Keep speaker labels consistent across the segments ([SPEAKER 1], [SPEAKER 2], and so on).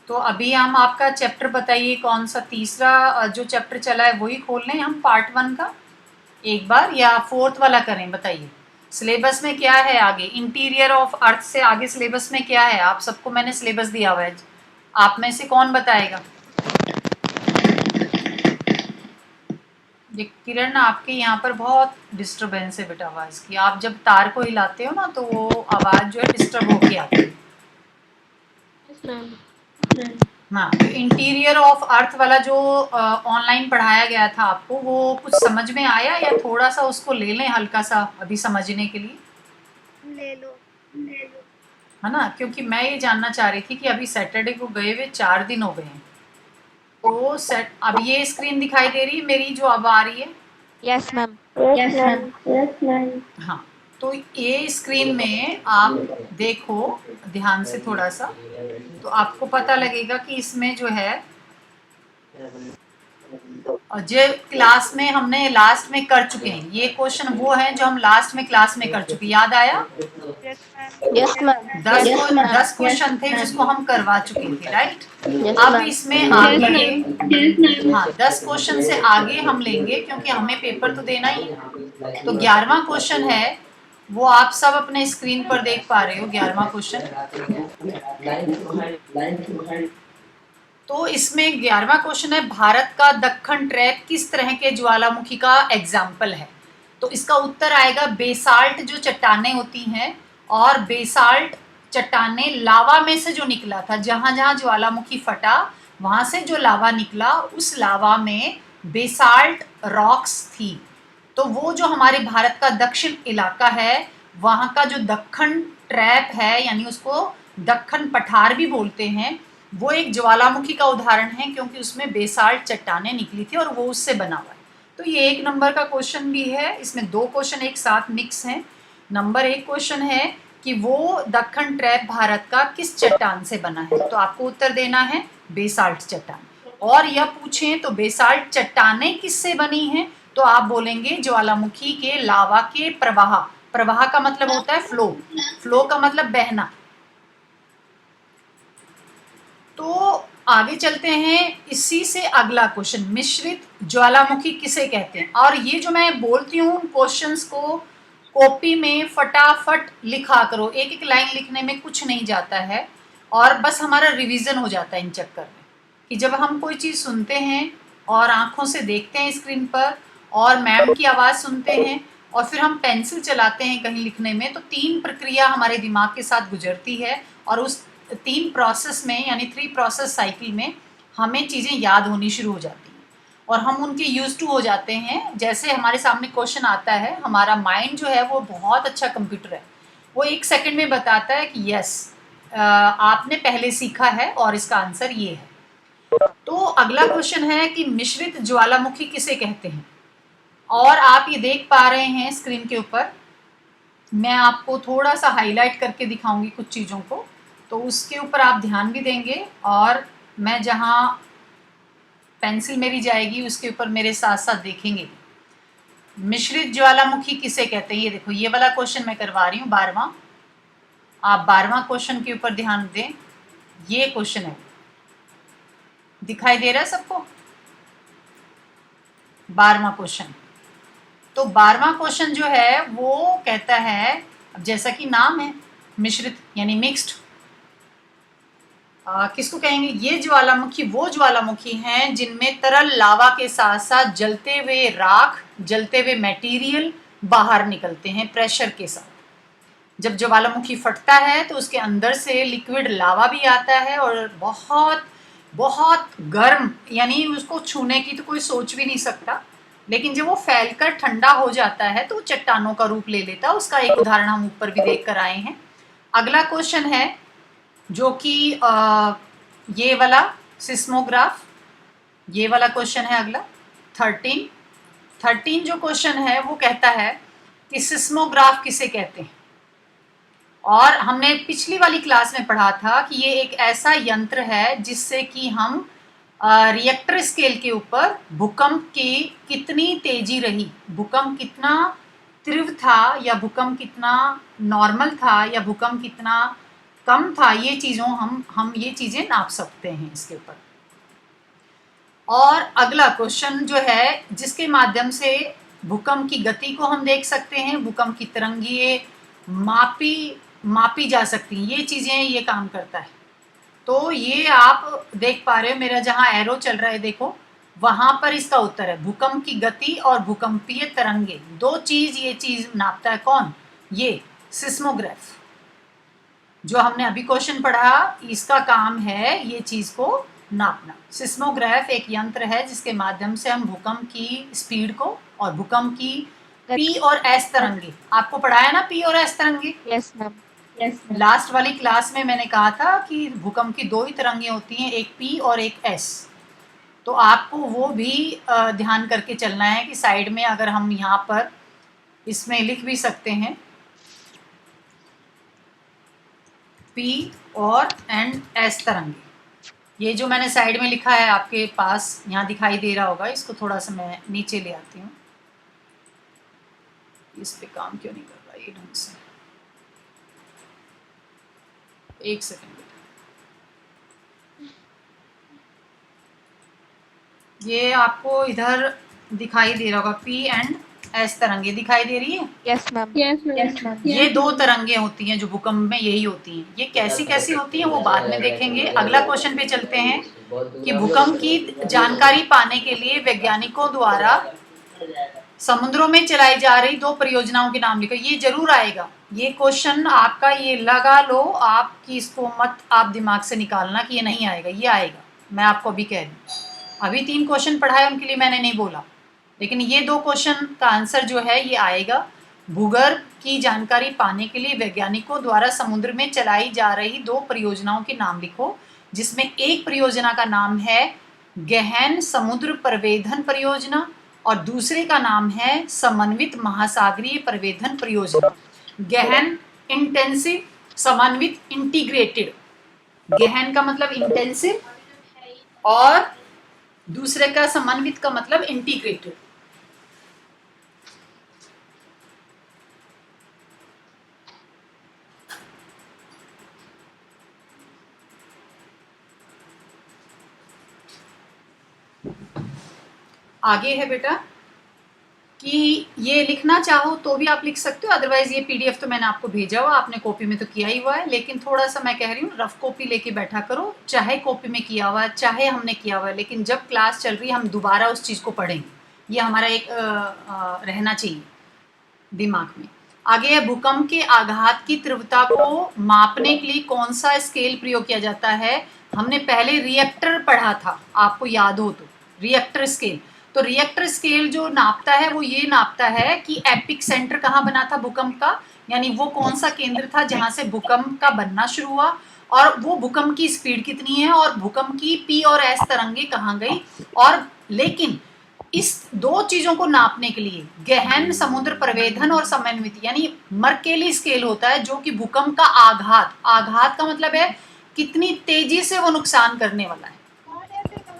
[SPEAKER 1] तो अभी हम आपका चैप्टर बताइए कौन सा तीसरा जो चैप्टर चला है वही खोल लें हम पार्ट 1 का एक बार, या फोर्थ वाला करें? बताइए सिलेबस में क्या है आगे, इंटीरियर ऑफ अर्थ से आगे सिलेबस में क्या है? आप सबको मैंने सिलेबस दिया हुआ है, आप में से कौन बताएगा? ये किरण, आपके यहाँ पर बहुत डिस्टरबेंस है बेटा आवाज़ की। आप जब तार को हिलाते हो ना तो वो आवाज़ जो है डिस्टर्ब होके आती है।
[SPEAKER 2] Yes ma'am.
[SPEAKER 1] हाँ, तो इंटीरियर ऑफ अर्थ वाला जो ऑनलाइन पढ़ाया गया था आपको, वो कुछ समझ में आया या थोड़ा सा उसको ले लें हल्का सा अभी समझने के लिए?
[SPEAKER 2] ले लो।
[SPEAKER 1] है ना, क्योंकि मैं ये जानना चाह रही थी कि अभी सैटरडे को गए हुए 4 दिन हो गए हैं, तो सेट अब ये स्क्रीन दिखाई दे रही है मेरी जो अब आ रही है?
[SPEAKER 2] Yes ma'am.
[SPEAKER 3] Yes ma'am.
[SPEAKER 1] हाँ, तो ये स्क्रीन में आप देखो ध्यान से थोड़ा सा, तो आपको पता लगेगा कि इसमें जो है जो क्लास में हमने लास्ट में कर चुके हैं, ये क्वेश्चन वो है जो हम लास्ट में क्लास में कर चुके, याद आया?
[SPEAKER 2] Yes ma'am.
[SPEAKER 3] Yes ma'am.
[SPEAKER 1] 10 question थे जिसको हम करवा चुके थे, राइट?
[SPEAKER 3] यस
[SPEAKER 1] अब
[SPEAKER 3] मैम।
[SPEAKER 1] इसमें आगे हाँ 10 क्वेश्चन से आगे हम लेंगे क्योंकि हमें पेपर तो देना ही है। तो 11वां क्वेश्चन है, वो आप सब अपने स्क्रीन पर देख पा रहे हो, 11वां क्वेश्चन। तो इसमें 11वां क्वेश्चन है, भारत का दक्खन ट्रैप किस तरह के ज्वालामुखी का एग्जाम्पल है? तो इसका उत्तर आएगा बेसाल्ट, जो चट्टानें होती हैं, और बेसाल्ट चट्टानें लावा में से जो निकला था, जहां जहां ज्वालामुखी फटा वहां से जो लावा निकला, उस लावा में बेसाल्ट रॉक्स थी। तो वो जो हमारे भारत का दक्षिण इलाका है, वहाँ का जो दक्खन ट्रैप है, यानी उसको दक्खन पठार भी बोलते हैं, वो एक ज्वालामुखी का उदाहरण है क्योंकि उसमें बेसाल्ट चट्टानें निकली थी और वो उससे बना हुआ है। तो ये 1 नंबर का क्वेश्चन भी है, इसमें 2 क्वेश्चन एक साथ मिक्स हैं। नंबर 1 क्वेश्चन है कि वो दक्खन ट्रैप भारत का किस चट्टान से बना है, तो आपको उत्तर देना है बेसाल्ट चट्टान। और यह पूछें तो बेसाल्ट चट्टानें किससे बनी हैं, तो आप बोलेंगे ज्वालामुखी के लावा के प्रवाह। प्रवाह का मतलब होता है फ्लो, फ्लो का मतलब बहना। तो आगे चलते हैं, इसी से अगला क्वेश्चन, मिश्रित ज्वालामुखी किसे कहते हैं? और ये जो मैं बोलती हूँ क्वेश्चंस को कॉपी में फटाफट लिखा करो, एक एक लाइन लिखने में कुछ नहीं जाता है, और बस हमारा रिवीजन हो जाता है इन चक्कर में, कि जब हम कोई चीज़ सुनते हैं और आंखों से देखते हैं स्क्रीन पर और मैम की आवाज़ सुनते हैं और फिर हम पेंसिल चलाते हैं कहीं लिखने में, तो 3 प्रक्रिया हमारे दिमाग के साथ गुजरती है, और उस 3 प्रोसेस में, यानी 3 प्रोसेस साइकिल में हमें चीज़ें याद होनी शुरू हो जाती हैं और हम उनके यूज टू हो जाते हैं। जैसे हमारे सामने क्वेश्चन आता है, हमारा माइंड जो है वो बहुत अच्छा कंप्यूटर है, वो 1 सेकंड में बताता है कि यस आपने पहले सीखा है और इसका आंसर ये है। तो अगला क्वेश्चन है कि मिश्रित ज्वालामुखी किसे कहते हैं? और आप ये देख पा रहे हैं स्क्रीन के ऊपर, मैं आपको थोड़ा सा हाईलाइट करके दिखाऊंगी कुछ चीज़ों को, तो उसके ऊपर आप ध्यान भी देंगे, और मैं जहाँ पेंसिल मेरी जाएगी उसके ऊपर मेरे साथ साथ देखेंगे। मिश्रित ज्वालामुखी किसे कहते हैं, ये देखो ये वाला क्वेश्चन मैं करवा रही हूँ 12वां, आप 12वां क्वेश्चन के ऊपर ध्यान दें। ये क्वेश्चन है, दिखाई दे रहा है सबको? 12वां क्वेश्चन। तो 12वां क्वेश्चन जो है वो कहता है, अब जैसा कि नाम है मिश्रित यानी मिक्स्ड, किसको कहेंगे? ये ज्वालामुखी वो ज्वालामुखी हैं जिनमें तरल लावा के साथ साथ जलते हुए राख, जलते हुए मटेरियल बाहर निकलते हैं प्रेशर के साथ। जब ज्वालामुखी फटता है तो उसके अंदर से लिक्विड लावा भी आता है और बहुत बहुत गर्म, यानी उसको छूने की तो कोई सोच भी नहीं सकता, लेकिन जब वो फैलकर ठंडा हो जाता है तो चट्टानों का रूप ले लेता है। उसका एक उदाहरण हम ऊपर भी देख कर आए हैं। अगला क्वेश्चन है जो कि ये वाला सिस्मोग्राफ, ये वाला क्वेश्चन है अगला 13 जो क्वेश्चन है वो कहता है कि सिस्मोग्राफ किसे कहते हैं? और हमने पिछली वाली क्लास में पढ़ा था कि ये एक ऐसा यंत्र है जिससे कि हम रिएक्टर स्केल के ऊपर भूकंप की कितनी तेजी रही, भूकंप कितना तीव्र था या भूकंप कितना नॉर्मल था या भूकंप कितना कम था, ये चीज़ों हम ये चीज़ें नाप सकते हैं इसके ऊपर। और अगला क्वेश्चन जो है, जिसके माध्यम से भूकंप की गति को हम देख सकते हैं, भूकंप की तरंगिए मापी जा सकती हैं, ये चीज़ें ये काम करता है। तो ये आप देख पा रहे हो, मेरा जहाँ एरो चल रहा है देखो, वहाँ पर इसका उत्तर है। भूकंप की गति और भूकंपीय तरंगे, दो चीज़ ये चीज़ नापता है। कौन? ये सिस्मोग्राफ जो हमने अभी क्वेश्चन पढ़ा, इसका काम है ये चीज़ को नापना। सिस्मोग्राफ एक यंत्र है जिसके माध्यम से हम भूकंप की स्पीड को और भूकंप की पी और एस तरंगे, आपको पढ़ाया ना पी और एस तरंगे?
[SPEAKER 2] Yes ma'am.
[SPEAKER 1] लास्ट वाली क्लास में मैंने कहा था कि भूकंप की दो ही तरंगे होती हैं, एक पी और एक एस। तो आपको वो भी ध्यान करके चलना है कि साइड में अगर हम यहाँ पर इसमें लिख भी सकते हैं पी और एंड एस तरंगे। ये जो मैंने साइड में लिखा है आपके पास यहाँ दिखाई दे रहा होगा, इसको थोड़ा सा मैं नीचे ले आती हूँ। इस पे काम क्यों नहीं कर रहा ये ढंग से? एक सेकंड बेटा, ये आपको इधर दिखाई दे रहा होगा, पी एंड एस तरंगे दिखाई दे रही है?
[SPEAKER 2] Yes ma'am.
[SPEAKER 1] ये दो तरंगे होती हैं जो भूकंप में यही होती हैं। ये कैसी कैसी होती हैं वो बाद में देखेंगे। अगला क्वेश्चन पे चलते हैं कि भूकंप की जानकारी पाने के लिए वैज्ञानिकों द्वारा समुद्रों में चलाई जा रही दो परियोजनाओं के नाम लिखो। ये जरूर आएगा ये क्वेश्चन आपका, ये लगा लो आपकी, इसको मत आप दिमाग से निकालना कि ये नहीं आएगा, ये आएगा। मैं आपको अभी कह दूँ, अभी 3 क्वेश्चन पढ़ाए उनके लिए मैंने नहीं बोला, लेकिन ये 2 क्वेश्चन का आंसर जो है ये आएगा। भूगर्भ की जानकारी पाने के लिए वैज्ञानिकों द्वारा समुद्र में चलाई जा रही 2 परियोजनाओं के नाम लिखो, जिसमें एक परियोजना का नाम है गहन समुद्र प्रवेधन परियोजना और दूसरे का नाम है समन्वित महासागरीय प्रवेधन परियोजना। गहन इंटेंसिव, समन्वित इंटीग्रेटेड। गहन का मतलब इंटेंसिव और दूसरे का समन्वित का मतलब इंटीग्रेटेड। आगे है बेटा कि ये लिखना चाहो तो भी आप लिख सकते हो, अदरवाइज ये पीडीएफ तो मैंने आपको भेजा हुआ, आपने कॉपी में तो किया ही हुआ है, लेकिन थोड़ा सा मैं कह रही हूँ रफ कॉपी लेके बैठा करो, चाहे कॉपी में किया हुआ है चाहे हमने किया हुआ है, लेकिन जब क्लास चल रही है हम दोबारा उस चीज़ को पढ़ेंगे, ये हमारा एक रहना चाहिए दिमाग में। आगे है भूकंप के आघात की तीव्रता को मापने के लिए कौन सा स्केल प्रयोग किया जाता है? हमने पहले रिएक्टर पढ़ा था, आपको याद हो तो, रिएक्टर स्केल। तो रिएक्टर स्केल जो नापता है वो ये नापता है कि एपिक सेंटर कहाँ बना था भूकंप का, यानी वो कौन सा केंद्र था जहाँ से भूकंप का बनना शुरू हुआ, और वो भूकंप की स्पीड कितनी है, और भूकंप की पी और एस तरंगे कहाँ गई। और लेकिन इस 2 चीजों को नापने के लिए गहन समुद्र प्रवेधन और समन्वित यानी मर्केली स्केल होता है, जो कि भूकंप का आघात का मतलब है कितनी तेजी से वो नुकसान करने वाला है।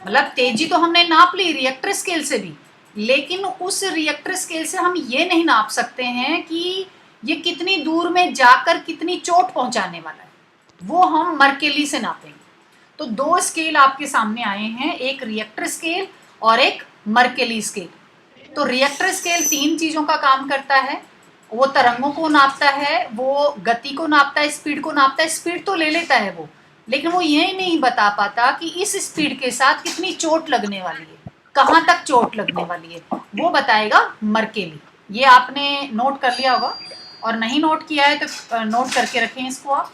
[SPEAKER 1] मतलब तेजी तो हमने नाप ली रिएक्टर स्केल से भी, लेकिन उस रिएक्टर स्केल से हम ये नहीं नाप सकते हैं कि ये कितनी दूर में जाकर कितनी चोट पहुंचाने वाला है, वो हम मर्केली से नापेंगे। तो 2 स्केल आपके सामने आए हैं, एक रिएक्टर स्केल और एक मर्केली स्केल। तो रिएक्टर स्केल 3 चीज़ों का काम करता है, वो तरंगों को नापता है, वो गति को नापता है, स्पीड को नापता है। स्पीड तो ले लेता है वो, लेकिन वो ये नहीं बता पाता कि इस स्पीड के साथ कितनी चोट लगने वाली है, कहाँ तक चोट लगने वाली है, वो बताएगा मर्केली। ये आपने नोट कर लिया होगा, और नहीं नोट किया है तो नोट करके रखें इसको आप।